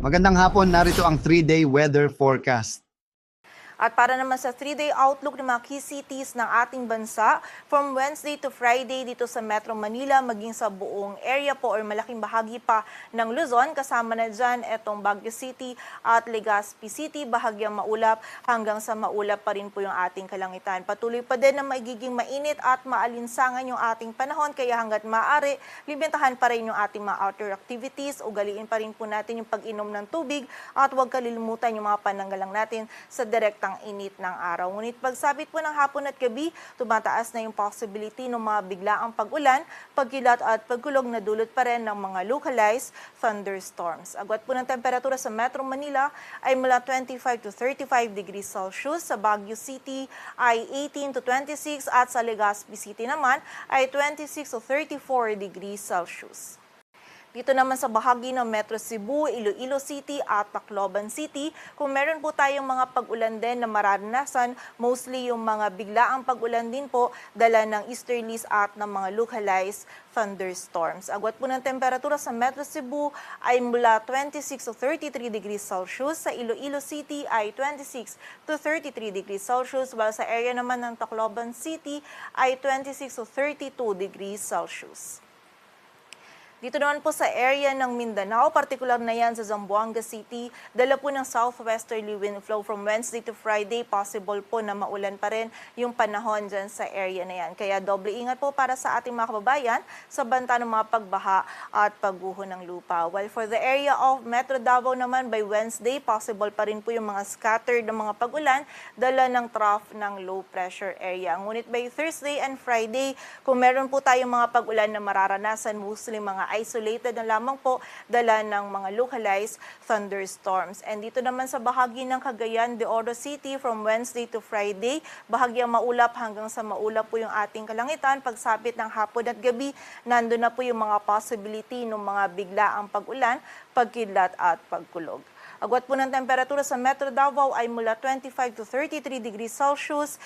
Magandang hapon, narito ang 3-day weather forecast. At para naman sa 3-day outlook ng mga key cities ng ating bansa, from Wednesday to Friday dito sa Metro Manila, maging sa buong area po or malaking bahagi pa ng Luzon, kasama na dyan itong Baguio City at Legazpi City, bahagyang maulap hanggang sa maulap pa rin po yung ating kalangitan. Patuloy pa din na magiging mainit at maalinsangan yung ating panahon, kaya hanggat maaari, limitahan pa rin yung ating mga outdoor activities, ugaliin pa rin po natin yung pag-inom ng tubig at huwag kalilimutan yung mga pananggalang natin sa direktang init ng araw. Ngunit pagsapit po ng hapon at gabi, tumataas na yung possibility ng mga biglaang pag-ulan, pagkilat at pagkulog na dulot pa rin ng mga localized thunderstorms. Agwat po ng temperatura sa Metro Manila ay mula 25 to 35 degrees Celsius, sa Baguio City ay 18 to 26 at sa Legazpi City naman ay 26 to 34 degrees Celsius. Dito naman sa bahagi ng Metro Cebu, Iloilo City at Tacloban City, kung meron po tayong mga pag-ulan din na mararanasan, mostly yung mga biglaang pag-ulan din po, dala ng easterlies at ng mga localized thunderstorms. Agwat po ng temperatura sa Metro Cebu ay mula 26 to 33 degrees Celsius, sa Iloilo City ay 26 to 33 degrees Celsius, while sa area naman ng Tacloban City ay 26 to 32 degrees Celsius. Dito naman po sa area ng Mindanao, partikular na yan sa Zamboanga City, dala po ng southwesterly wind flow from Wednesday to Friday, possible po na maulan pa rin yung panahon dyan sa area na yan. Kaya doble ingat po para sa ating mga kababayan sa banta ng mga pagbaha at pagguho ng lupa. While for the area of Metro Davao naman, by Wednesday, possible pa rin po yung mga scattered na mga pag-ulan, dala ng trough ng low pressure area. Ngunit by Thursday and Friday, kung meron po tayong mga pag-ulan na mararanasan, mostly mga isolated na lamang po, dala ng mga localized thunderstorms. And dito naman sa bahagi ng Cagayan de Oro City, from Wednesday to Friday, bahagyang maulap hanggang sa maulap po yung ating kalangitan. Pagsapit ng hapon at gabi, nandun na po yung mga possibility ng mga biglaang pag-ulan, pagkidlat at pagkulog. Agwat po ng temperatura sa Metro Davao ay mula 25 to 33 degrees Celsius,